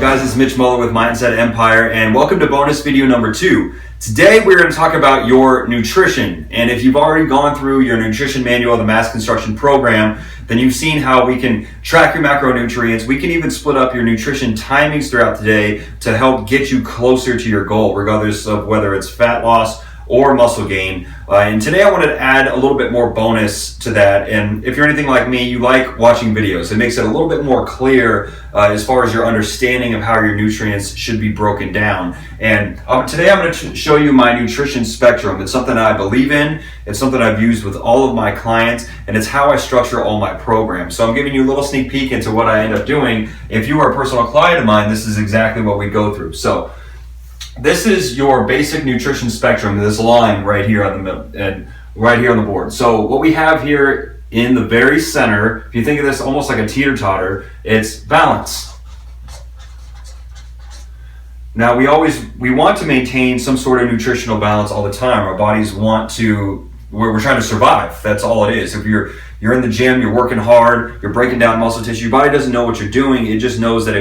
Guys, it's Mitch Muller with Mindset Empire, and welcome to bonus video number 2. Today we're going to talk about your nutrition, and if you've already gone through your nutrition manual, the mass construction program, then you've seen how we can track your macronutrients. We can even split up your nutrition timings throughout the day to help get you closer to your goal, regardless of whether it's fat loss or muscle gain. And today I wanted to add a little bit more bonus to that. And if you're anything like me, you like watching videos. It makes it a little bit more clear as far as your understanding of how your nutrients should be broken down. And today I'm going to show you my nutrition spectrum. It's something I believe in. It's something I've used with all of my clients, and it's how I structure all my programs. So I'm giving you a little sneak peek into what I end up doing. If you are a personal client of mine, this is exactly what we go through. So this is your basic nutrition spectrum, this line right here on the middle and right here on the board. So what we have here in the very center, if you think of this almost like a teeter-totter, it's balance. Now we want to maintain some sort of nutritional balance all the time. Our bodies want to, we're trying to survive. That's all it is. If you're in the gym, you're working hard, you're breaking down muscle tissue, your body doesn't know what you're doing. It just knows that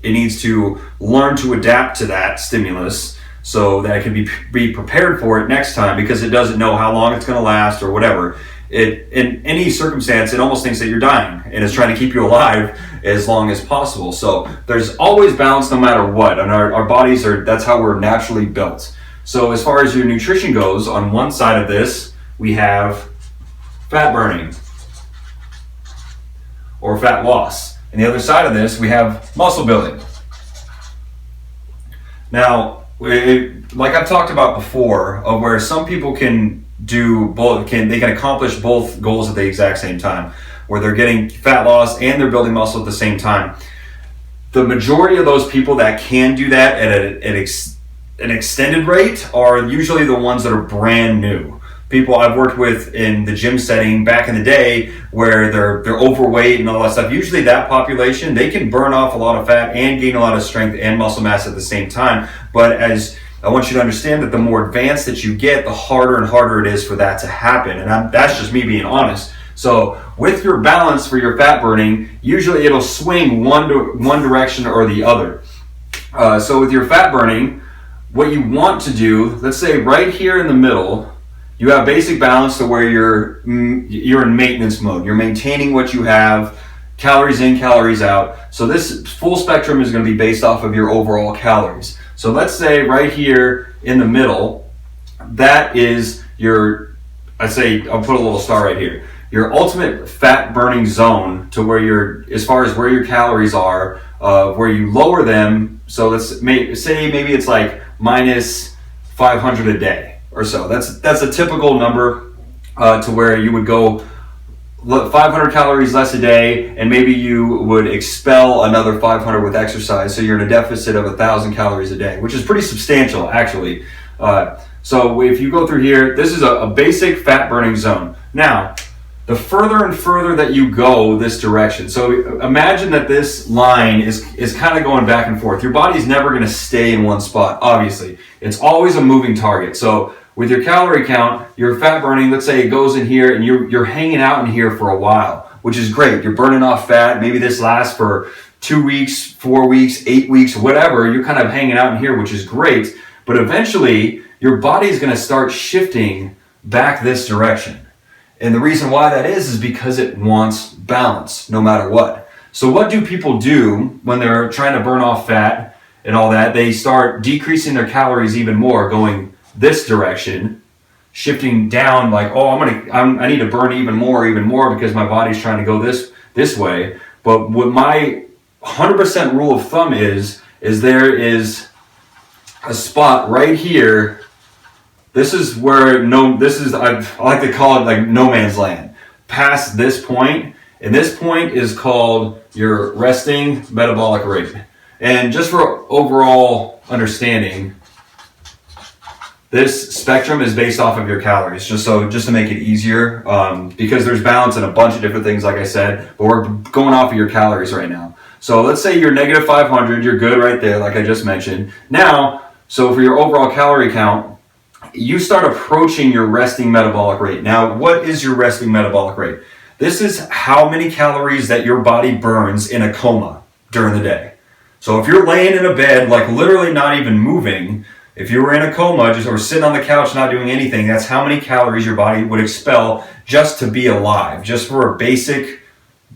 it needs to learn to adapt to that stimulus so that it can be prepared for it next time, because it doesn't know how long it's going to last or whatever. In any circumstance, it almost thinks that you're dying and is trying to keep you alive as long as possible. So there's always balance no matter what, and our bodies that's how we're naturally built. So as far as your nutrition goes, on one side of this we have fat burning or fat loss. And the other side of this, we have muscle building. Now, like I've talked about before, of where some people can do both, they can accomplish both goals at the exact same time, where they're getting fat loss and they're building muscle at the same time. The majority of those people that can do that at an extended rate are usually the ones that are brand new. People I've worked with in the gym setting back in the day where they're overweight and all that stuff. Usually that population, they can burn off a lot of fat and gain a lot of strength and muscle mass at the same time. But as I want you to understand that the more advanced that you get, the harder and harder it is for that to happen. And that's just me being honest. So with your balance for your fat burning, usually it'll swing one direction or the other. So with your fat burning, what you want to do, let's say right here in the middle, you have basic balance to where you're in maintenance mode. You're maintaining what you have, calories in, calories out. So this full spectrum is going to be based off of your overall calories. So let's say right here in the middle, that is your, I'll put a little star right here, your ultimate fat burning zone, to where as far as where your calories are, where you lower them. So let's say maybe it's like minus 500 a day. Or so. That's a typical number to where you would go 500 calories less a day, and maybe you would expel another 500 with exercise. So you're in a deficit of 1,000 calories a day, which is pretty substantial actually. So if you go through here, this is a basic fat burning zone. Now, the further and further that you go this direction, so imagine that this line is kind of going back and forth. Your body's never going to stay in one spot, obviously. It's always a moving target. So with your calorie count, your fat burning, let's say it goes in here and you're hanging out in here for a while, which is great. You're burning off fat. Maybe this lasts for 2 weeks, 4 weeks, 8 weeks, whatever. You're kind of hanging out in here, which is great. But eventually, your body's going to start shifting back this direction. And the reason why that is because it wants balance no matter what. So what do people do when they're trying to burn off fat and all that? They start decreasing their calories even more, going this direction, shifting down like, oh, I need to burn even more because my body's trying to go this way. But what my 100% rule of thumb is there is a spot right here. This is where I like to call it like no man's land. Past this point, and this point is called your resting metabolic rate. And just for overall understanding, this spectrum is based off of your calories, just to make it easier, because there's balance in a bunch of different things, like I said, but we're going off of your calories right now. So let's say you're negative 500, you're good right there, like I just mentioned. Now, so for your overall calorie count, you start approaching your resting metabolic rate. Now, what is your resting metabolic rate? This is how many calories that your body burns in a coma during the day. So if you're laying in a bed, like literally not even moving, if you were in a coma just or sitting on the couch not doing anything, that's how many calories your body would expel just to be alive, just for a basic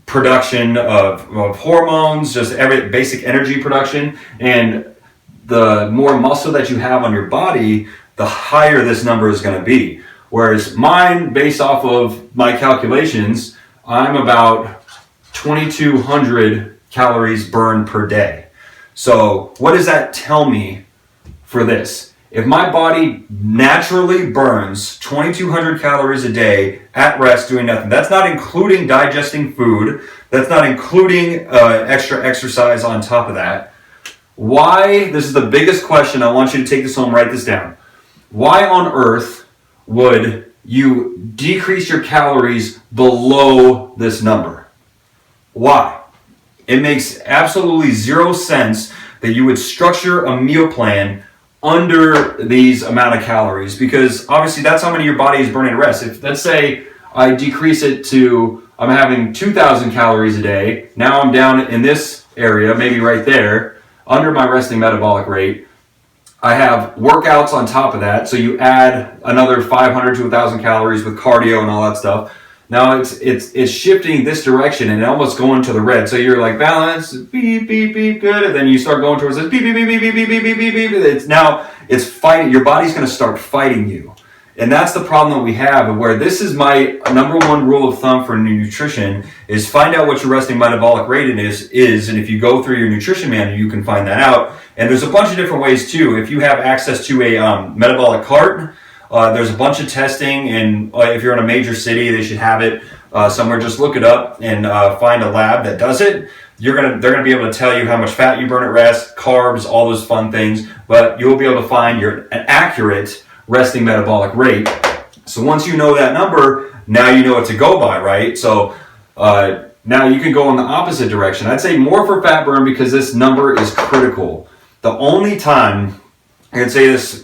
production of hormones, just every basic energy production. And the more muscle that you have on your body, the higher this number is going to be. Whereas mine, based off of my calculations, I'm about 2,200 calories burned per day. So what does that tell me for this? If my body naturally burns 2,200 calories a day at rest doing nothing, that's not including digesting food, that's not including extra exercise on top of that. Why, this is the biggest question, I want you to take this home, write this down. Why on earth would you decrease your calories below this number? Why? It makes absolutely zero sense that you would structure a meal plan under these amount of calories, because obviously that's how many your body is burning at rest. If, let's say I decrease it to, I'm having 2,000 calories a day, now I'm down in this area, maybe right there, under my resting metabolic rate. I have workouts on top of that, so you add another 500 to 1,000 calories with cardio and all that stuff. Now it's shifting this direction and almost going to the red. So you're like balance, beep, beep, beep, good. And then you start going towards this beep, beep, beep, beep, beep, beep, beep, beep, beep. It's fighting. Your body's going to start fighting you. And that's the problem that we have, where this is my number one rule of thumb for nutrition, is find out what your resting metabolic rate is. And if you go through your nutrition manual, you can find that out. And there's a bunch of different ways too. If you have access to a metabolic cart, there's a bunch of testing, and if you're in a major city, they should have it somewhere. Just look it up and find a lab that does it. They're gonna be able to tell you how much fat you burn at rest, carbs, all those fun things. But you'll be able to find an accurate resting metabolic rate. So once you know that number, now you know what to go by, right? So now you can go in the opposite direction. I'd say more for fat burn, because this number is critical. The only time, I can say this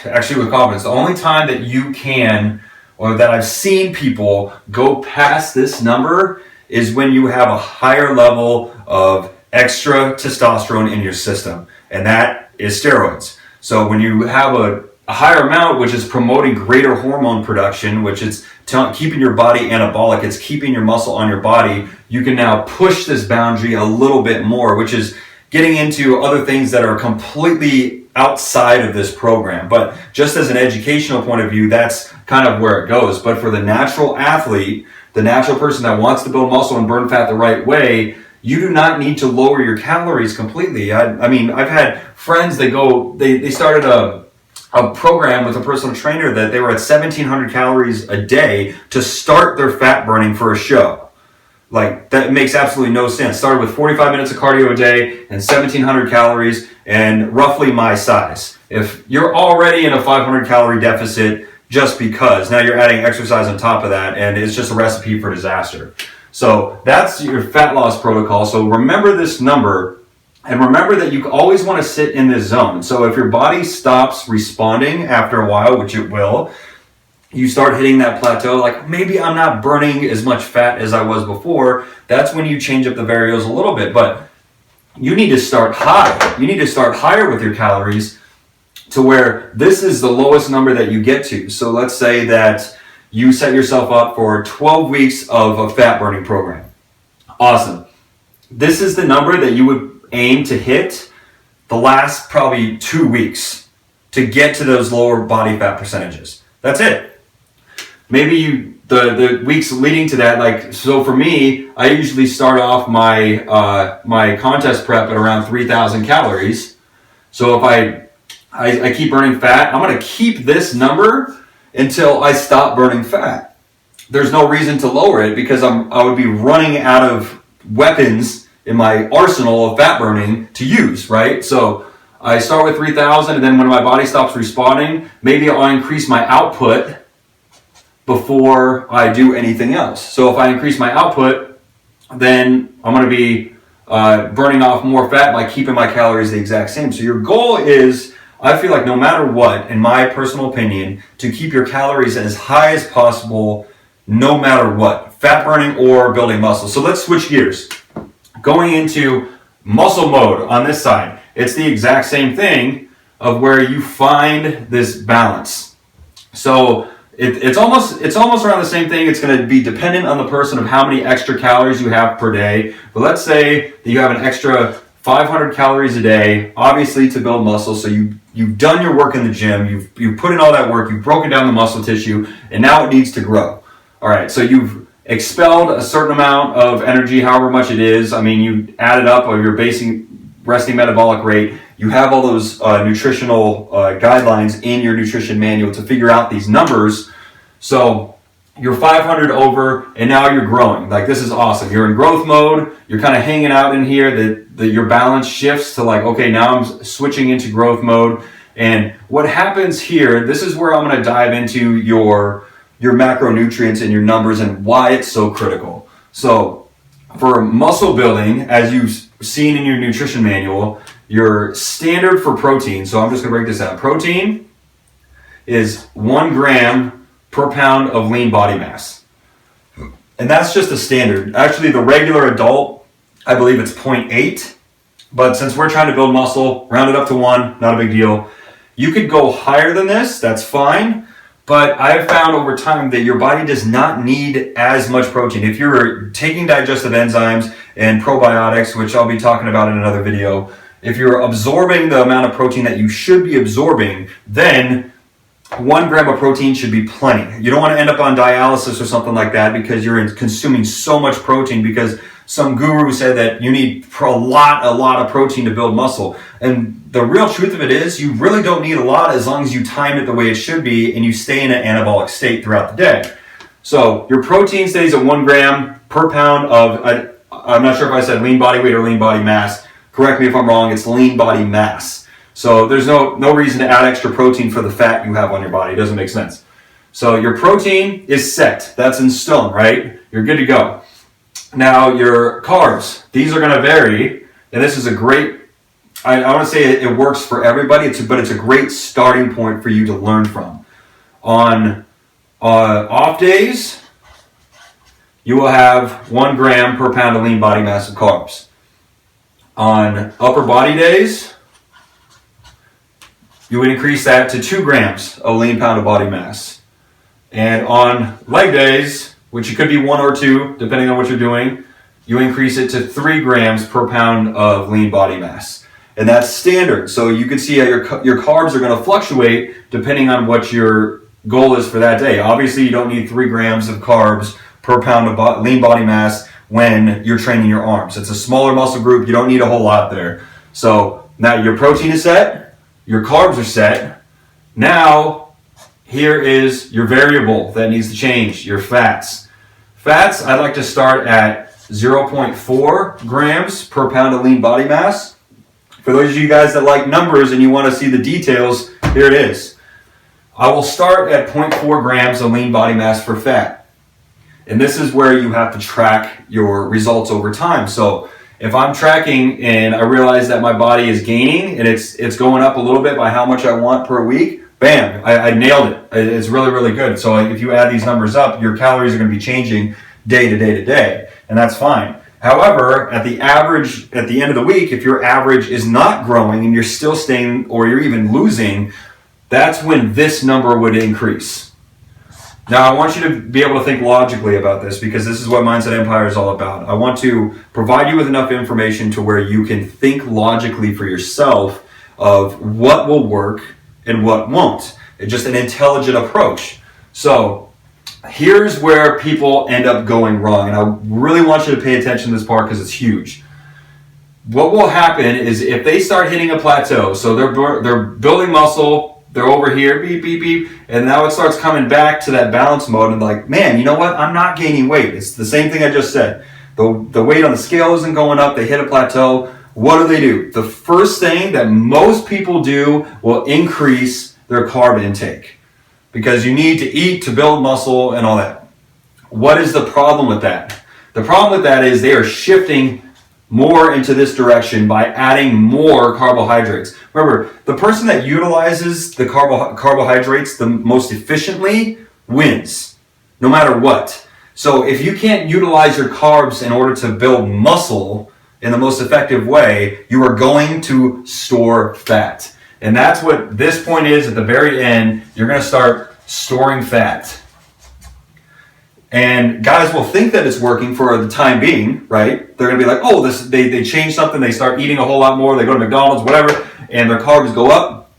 actually with confidence, the only time that you can, or that I've seen people go past this number, is when you have a higher level of extra testosterone in your system, and that is steroids. So when you have a higher amount, which is promoting greater hormone production, which is keeping your body anabolic, it's keeping your muscle on your body, you can now push this boundary a little bit more, which is getting into other things that are completely outside of this program. But just as an educational point of view, that's kind of where it goes. But for the natural athlete, the natural person that wants to build muscle and burn fat the right way, you do not need to lower your calories completely. I mean, I've had friends, they started a program with a personal trainer that they were at 1,700 calories a day to start their fat burning for a show. Like, that makes absolutely no sense. Started with 45 minutes of cardio a day and 1,700 calories and roughly my size. If you're already in a 500 calorie deficit just because, now you're adding exercise on top of that, and it's just a recipe for disaster. So that's your fat loss protocol. So remember this number, and remember that you always want to sit in this zone. So if your body stops responding after a while, which it will, you start hitting that plateau, like maybe I'm not burning as much fat as I was before, that's when you change up the variables a little bit. But you need to start high. You need to start higher with your calories to where this is the lowest number that you get to. So let's say that you set yourself up for 12 weeks of a fat burning program. Awesome. This is the number that you would aim to hit the last probably 2 weeks to get to those lower body fat percentages. That's it. Maybe the weeks leading to that, like, so for me, I usually start off my contest prep at around 3,000 calories. So if I keep burning fat, I'm going to keep this number until I stop burning fat. There's no reason to lower it, because I would be running out of weapons in my arsenal of fat burning to use, right? So I start with 3,000, and then when my body stops responding, maybe I'll increase my output before I do anything else. So if I increase my output, then I'm going to be burning off more fat by keeping my calories the exact same. So your goal is, I feel like no matter what, in my personal opinion, to keep your calories as high as possible, no matter what, fat burning or building muscle. So let's switch gears. Going into Muscle mode on this side, it's the exact same thing of where you find this balance. So it's almost around the same thing. It's going to be dependent on the person of how many extra calories you have per day. But let's say that you have an extra 500 calories a day, obviously to build muscle. So you've done your work in the gym, you've put in all that work, you've broken down the muscle tissue, and now it needs to grow. All right, so you've expelled a certain amount of energy, however much it is. I mean, you add it up of your basic resting metabolic rate. You have all those nutritional guidelines in your nutrition manual to figure out these numbers. So you're 500 over, and now you're growing. Like, this is awesome. You're in growth mode. You're kind of hanging out in here. Your balance shifts to like, okay, now I'm switching into growth mode. And what happens here, this is where I'm going to dive into your macronutrients and your numbers and why it's so critical. So for muscle building, as you've seen in your nutrition manual, your standard for protein, so I'm just going to break this out. Protein is 1 gram per pound of lean body mass. And that's just a standard. Actually, the regular adult, I believe it's 0.8. But since we're trying to build muscle, round it up to 1, not a big deal. You could go higher than this, that's fine. But I've found over time that your body does not need as much protein. If you're taking digestive enzymes and probiotics, which I'll be talking about in another video, if you're absorbing the amount of protein that you should be absorbing, then 1 gram of protein should be plenty. You don't want to end up on dialysis or something like that because you're consuming so much protein because some guru said that you need a lot of protein to build muscle. And the real truth of it is you really don't need a lot as long as you time it the way it should be and you stay in an anabolic state throughout the day. So your protein stays at 1 gram per pound of, I'm not sure if I said lean body weight or lean body mass. Correct me if I'm wrong, it's lean body mass. So there's no reason to add extra protein for the fat you have on your body. It doesn't make sense. So your protein is set. That's in stone, right? You're good to go. Now your carbs, these are going to vary. And this is a great, I want to say it works for everybody, but it's a great starting point for you to learn from. On off days, you will have 1 gram per pound of lean body mass of carbs. On upper body days, you would increase that to 2 grams of lean pound of body mass. And on leg days, which it could be 1 or 2, depending on what you're doing, you increase it to 3 grams per pound of lean body mass. And that's standard. So you can see how your carbs are going to fluctuate depending on what your goal is for that day. Obviously, you don't need 3 grams of carbs per pound of lean body mass when you're training your arms. It's a smaller muscle group. You don't need a whole lot there. So now your protein is set. Your carbs are set. Now, here is your variable that needs to change, your fats. Fats, I'd like to start at 0.4 grams per pound of lean body mass. For those of you guys that like numbers and you want to see the details, here it is. I will start at 0.4 grams of lean body mass for fat. And this is where you have to track your results over time. So if I'm tracking and I realize that my body is gaining and it's going up a little bit by how much I want per week, bam, I nailed it. It's really, really good. So if you add these numbers up, your calories are going to be changing day to day to day, and that's fine. However, at the end of the week, if your average is not growing and you're still staying or you're even losing, that's when this number would increase. Now, I want you to be able to think logically about this because this is what Mindset Empire is all about. I want to provide you with enough information to where you can think logically for yourself of what will work and what won't. It's just an intelligent approach. So here's where people end up going wrong, and I really want you to pay attention to this part because it's huge. What will happen is if they start hitting a plateau, so they're building muscle, they're over here, beep, beep, beep, and now it starts coming back to that balance mode and like, man, you know what? I'm not gaining weight. It's the same thing I just said. The weight on the scale isn't going up. They hit a plateau. What do? The first thing that most people do will increase their carb intake because you need to eat to build muscle and all that. What is the problem with that? The problem with that is they are shifting more into this direction by adding more carbohydrates. Remember, the person that utilizes the carbohydrates the most efficiently wins, no matter what. So if you can't utilize your carbs in order to build muscle, in the most effective way, you are going to store fat. And that's what this point is at the very end. You're going to start storing fat. And guys will think that it's working for the time being, right? They're going to be like, oh, they change something. They start eating a whole lot more. They go to McDonald's, whatever, and their carbs go up.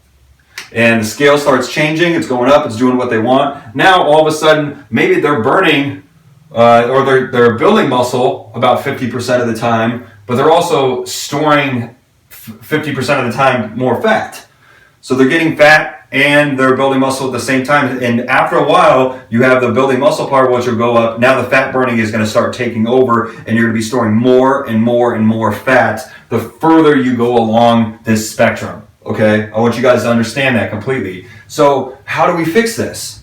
And the scale starts changing. It's going up. It's doing what they want. Now, all of a sudden, maybe they're burning or they're building muscle about 50% of the time, but they're also storing 50% of the time more fat. So they're getting fat and they're building muscle at the same time. And after a while, you have the building muscle part, which will go up. Now the fat burning is going to start taking over, and you're going to be storing more and more and more fat the further you go along this spectrum. Okay? I want you guys to understand that completely. So how do we fix this?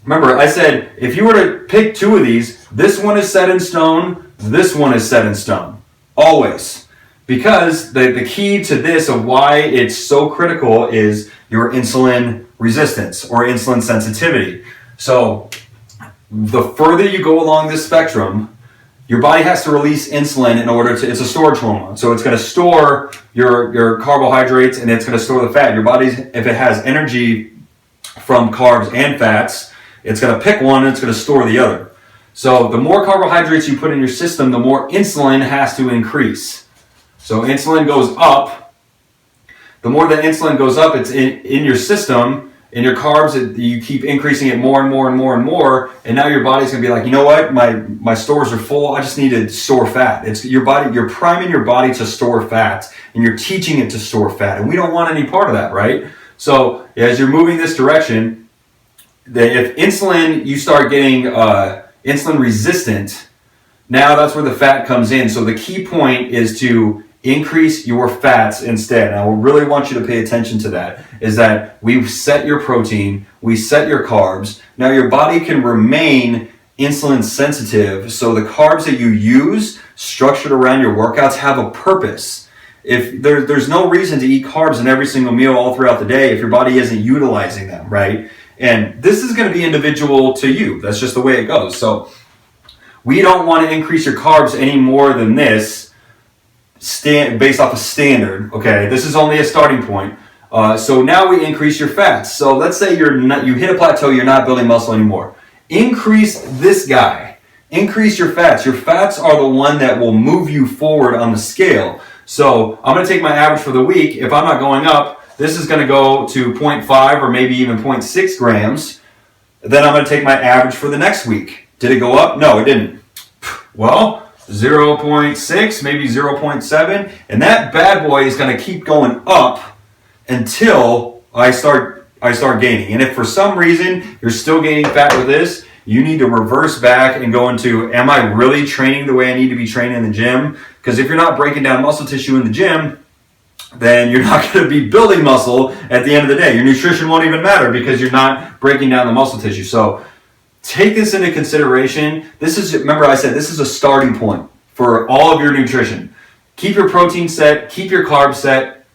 Remember, I said, if you were to pick two of these, this one is set in stone, this one is set in stone. Always. Because the key to this of why it's so critical is your insulin resistance or insulin sensitivity. So the further you go along this spectrum, your body has to release insulin in order to, it's a storage hormone. So it's going to store your carbohydrates and it's going to store the fat. Your body, if it has energy from carbs and fats, it's going to pick one and it's going to store the other. So the more carbohydrates you put in your system, the more insulin has to increase. So insulin goes up. The more that insulin goes up, it's in your system. In your carbs, you keep increasing it more and more and more and more. And now your body's going to be like, you know what? My stores are full. I just need to store fat. It's your body. You're priming your body to store fat, and you're teaching it to store fat. And we don't want any part of that, right? So as you're moving this direction, if insulin, you start getting insulin resistant, now that's where the fat comes in. So the key point is to increase your fats instead. And I really want you to pay attention to that, is that we set your protein, we set your carbs. Now your body can remain insulin sensitive, so the carbs that you use structured around your workouts have a purpose. If there's no reason to eat carbs in every single meal all throughout the day if your body isn't utilizing them, right? And this is going to be individual to you. That's just the way it goes. So we don't want to increase your carbs any more than this based off a standard. Okay, this is only a starting point. So now we increase your fats. So let's say you hit a plateau, you're not building muscle anymore. Increase this guy. Increase your fats. Your fats are the one that will move you forward on the scale. So I'm going to take my average for the week. If I'm not going up, this is going to go to 0.5 or maybe even 0.6 grams. Then I'm going to take my average for the next week. Did it go up? No, it didn't. Well, 0.6, maybe 0.7. And that bad boy is going to keep going up until I start gaining. And if for some reason you're still gaining fat with this, you need to reverse back and go into, am I really training the way I need to be training in the gym? Because if you're not breaking down muscle tissue in the gym, then you're not going to be building muscle at the end of the day. Your nutrition won't even matter because you're not breaking down the muscle tissue. So take this into consideration. Remember I said this is a starting point for all of your nutrition. Keep your protein set, keep your carbs set,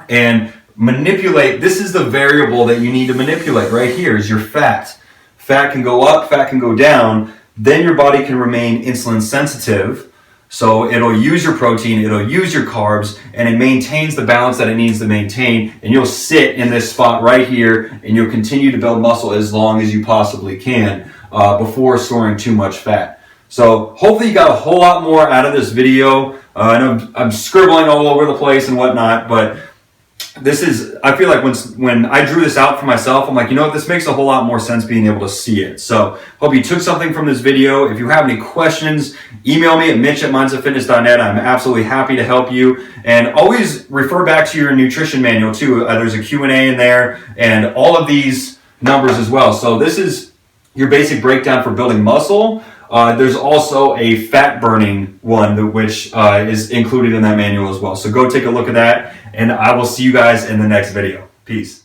and manipulate. This is the variable that you need to manipulate right here is your fat. Fat can go up, fat can go down. Then your body can remain insulin sensitive. So it'll use your protein, it'll use your carbs, and it maintains the balance that it needs to maintain. And you'll sit in this spot right here, and you'll continue to build muscle as long as you possibly can before storing too much fat. So hopefully you got a whole lot more out of this video. I know I'm scribbling all over the place and whatnot, but I feel like when I drew this out for myself, I'm like, you know what, this makes a whole lot more sense being able to see it. So hope you took something from this video. If you have any questions, email me at mitch@mindsetfitness.net. I'm absolutely happy to help you. And always refer back to your nutrition manual too. There's a Q&A in there and all of these numbers as well. So this is your basic breakdown for building muscle. There's also a fat burning one, which is included in that manual as well. So go take a look at that, and I will see you guys in the next video. Peace.